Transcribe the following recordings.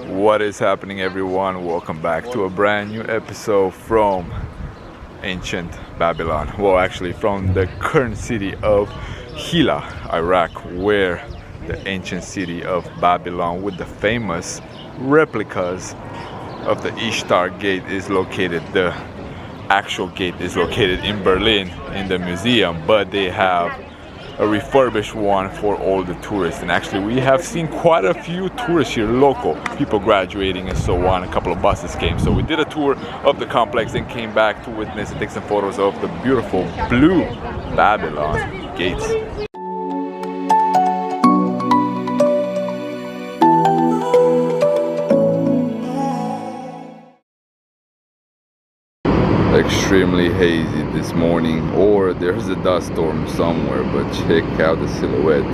What is happening, everyone? Welcome back to a brand new episode from ancient Babylon. Well, actually from the current city of Hilla, Iraq, where the ancient city of Babylon with the famous replicas of the Ishtar gate is located. The actual gate is located in Berlin in the museum, but they have a refurbished one for all the tourists. And actually we have seen quite a few tourists here, local people graduating and so on. A couple of buses came, so we did a tour of the complex and came back to witness and take some photos of the beautiful blue Babylon gates. Extremely hazy this morning, or there's a dust storm somewhere, but check out the silhouette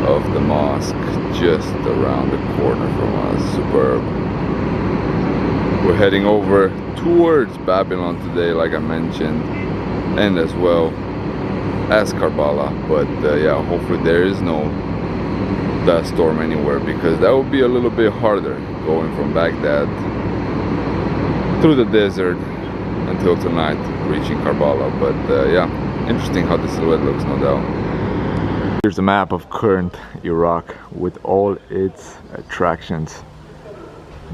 of the mosque just around the corner from us. Superb. We're heading over towards Babylon today, like I mentioned, and as well as Karbala, but yeah, hopefully there is no dust storm anywhere, because that would be a little bit harder going from Baghdad through the desert until tonight, reaching Karbala. But yeah, interesting how the silhouette looks, no doubt. Here's a map of current Iraq with all its attractions.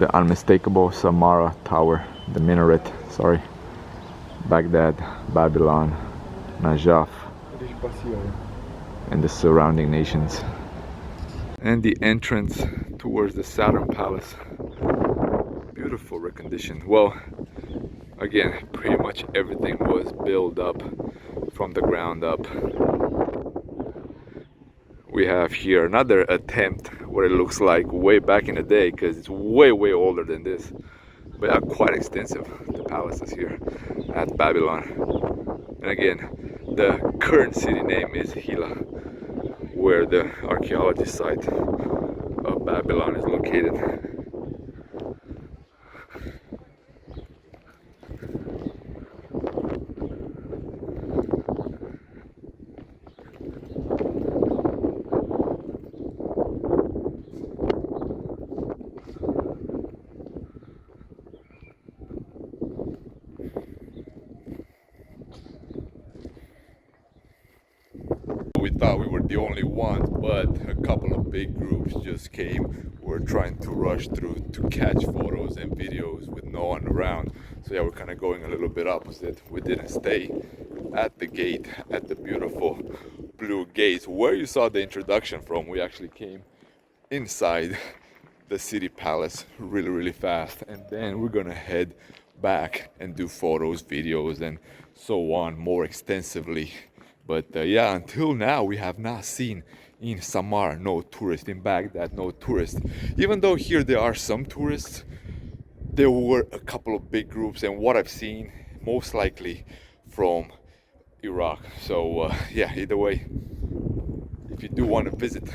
The unmistakable Samarra Tower, the minaret, sorry, Baghdad, Babylon, Najaf, and the surrounding nations. And the entrance towards the Saddam Palace. Beautiful recondition. Well, again, pretty much everything was built up from the ground up. We have here another attempt what it looks like way back in the day, because it's way older than this, but yeah, quite extensive, the palaces here at Babylon. And again, the current city name is Hilla, where the archaeology site of Babylon is located. We thought we were the only ones, but a couple of big groups just came. We're trying to rush through to catch photos and videos with no one around. So yeah, we're kind of going a little bit opposite. We didn't stay at the gate, at the beautiful blue gates where you saw the introduction from. We actually came inside the city palace really fast, and then we're gonna head back and do photos, videos, and so on more extensively. But yeah, until now we have not seen in Samarra no tourists, in Baghdad no tourists. Even though here there are some tourists, there were a couple of big groups, and what I've seen most likely from Iraq. So yeah, either way, if you do want to visit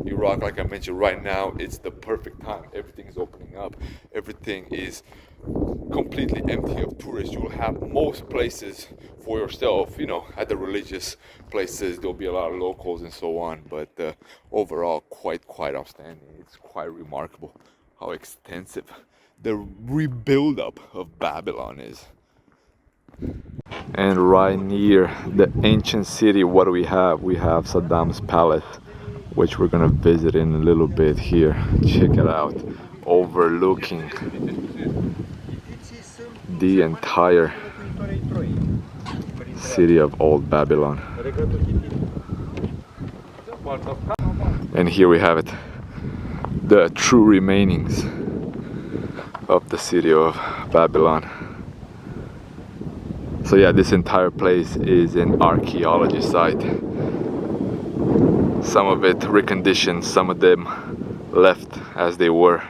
Iraq, like I mentioned, right now it's the perfect time. Everything is opening up, everything is completely empty of tourists. You'll have most places for yourself, you know, at the religious places there'll be a lot of locals and so on, but overall quite outstanding. It's quite remarkable how extensive the rebuild up of Babylon is. And right near the ancient city, what do we have? We have Saddam's palace, which we're gonna visit in a little bit here. Check it out, overlooking the entire city of old Babylon. And here we have it, the true remainings of the city of Babylon. So yeah, this entire place is an archaeology site. Some of it reconditioned, some of them left as they were,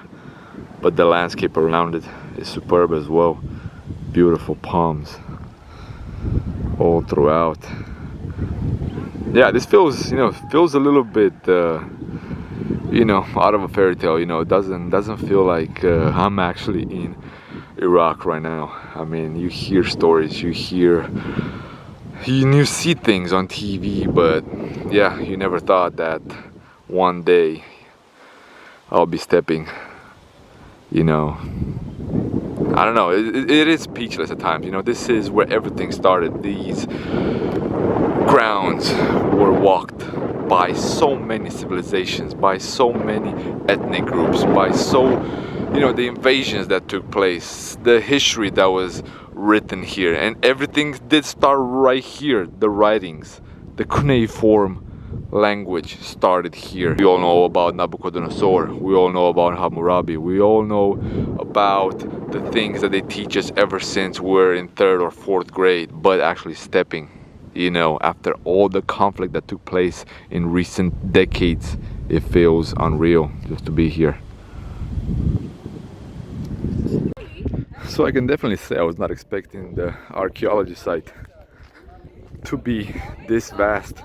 but the landscape around it is superb as well. Beautiful palms all throughout. Yeah, this feels, you know, feels a little bit you know, out of a fairy tale. You know, it doesn't feel like I'm actually in Iraq right now. I mean, you hear stories, you see things on TV, but yeah, you never thought that one day I'll be stepping you know, I don't know, it is speechless at times. You know, this is where everything started. These grounds were walked by so many civilizations, by so many ethnic groups, by you know, the invasions that took place, the history that was written here, and everything did start right here. The writings, the cuneiform language started here. We all know about Nabucodonosor, we all know about Hammurabi, we all know about the things that they teach us ever since we're in 3rd or 4th grade, but actually stepping, you know, after all the conflict that took place in recent decades, it feels unreal just to be here. So I can definitely say I was not expecting the archaeology site to be this vast.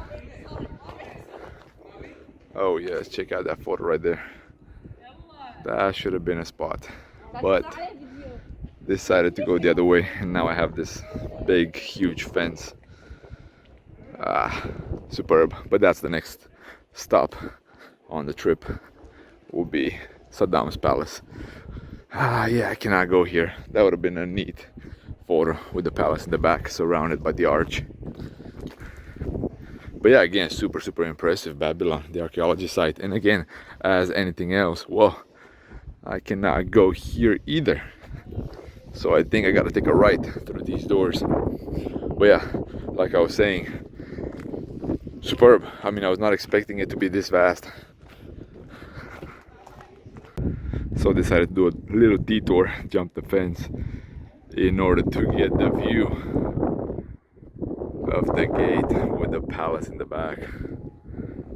Oh yes, check out that photo right there. That should have been a spot, but decided to go the other way, and now I have this big, huge fence. Superb. But that's the next stop on the trip, will be Saddam's palace. Yeah, I cannot go here. That would have been a neat photo with the palace in the back, surrounded by the arch. But yeah, again, super impressive, Babylon, the archaeology site. And again, as anything else, well, I cannot go here either. So I think I gotta take a right through these doors. But yeah, like I was saying, superb. I mean, I was not expecting it to be this vast. So I decided to do a little detour, jump the fence, in order to get the view of the gate with the palace in the back.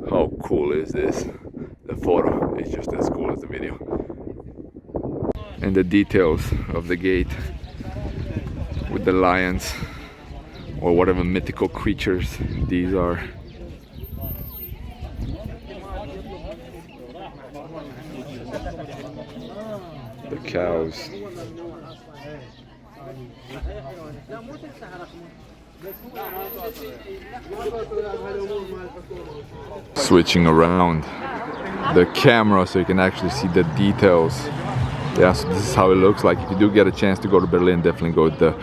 How cool is this? The photo is just as cool as the video. And the details of the gate with the lions or whatever mythical creatures these are. The cows. Switching around the camera so you can actually see the details. Yeah, so this is how it looks like. If you do get a chance to go to Berlin, definitely go to the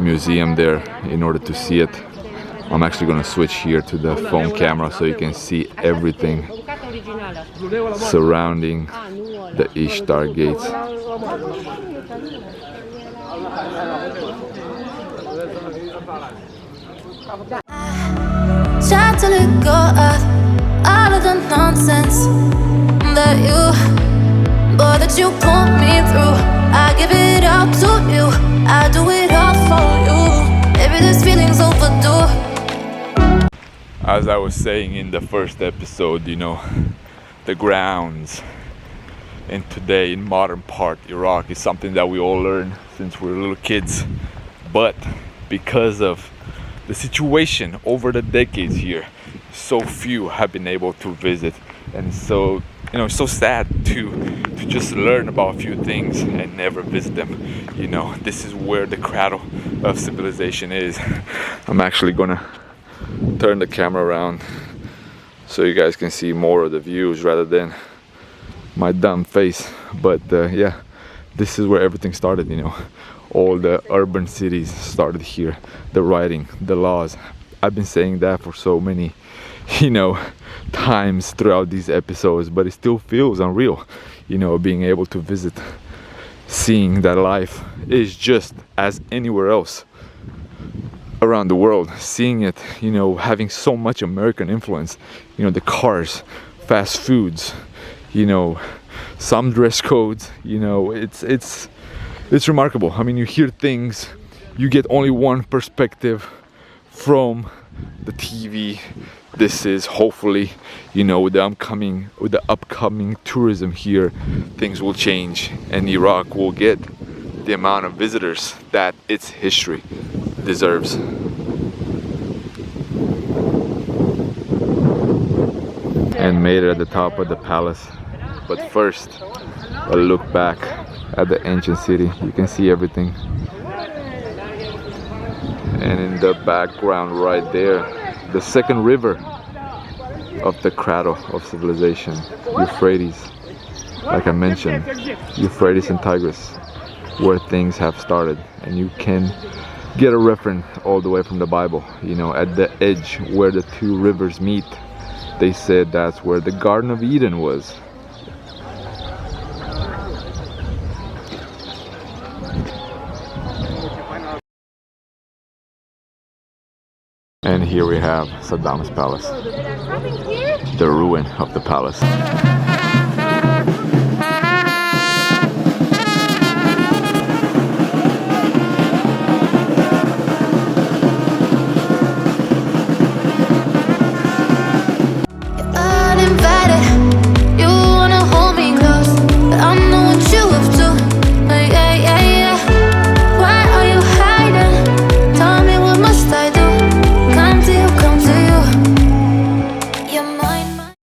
museum there in order to see it. I'm actually going to switch here to the phone camera so you can see everything surrounding the Ishtar gates. Try to let go of all of the nonsense that you put me through. I give it all to you, I do it all for you. Maybe this feeling's overdue. As I was saying in the first episode, you know, the grounds in today in modern part Iraq is something that we all learn since we're little kids, but because of the situation over the decades here, so few have been able to visit, and so, you know, it's so sad to just learn about a few things and never visit them. You know, this is where the cradle of civilization is. I'm actually gonna turn the camera around so you guys can see more of the views rather than my dumb face. But yeah, this is where everything started, you know. All the urban cities started here. The writing, the laws. I've been saying that for so many, you know, times throughout these episodes, but it still feels unreal, you know, being able to visit, seeing that life is just as anywhere else around the world, seeing it, you know, having so much American influence, you know, the cars, fast foods, you know, some dress codes, you know, it's remarkable. I mean, you hear things, you get only one perspective from the TV. This is hopefully, you know, with the upcoming tourism here, things will change and Iraq will get the amount of visitors that its history deserves. And made it at the top of the palace. But first, a look back at the ancient city. You can see everything. And in the background right there, the second river of the cradle of civilization, Euphrates. like I mentioned, Euphrates and Tigris, where things have started, and you can get a reference all the way from the Bible. You know, at the edge where the two rivers meet, they said that's where the Garden of Eden was. And here we have Saddam's palace, the ruin of the palace.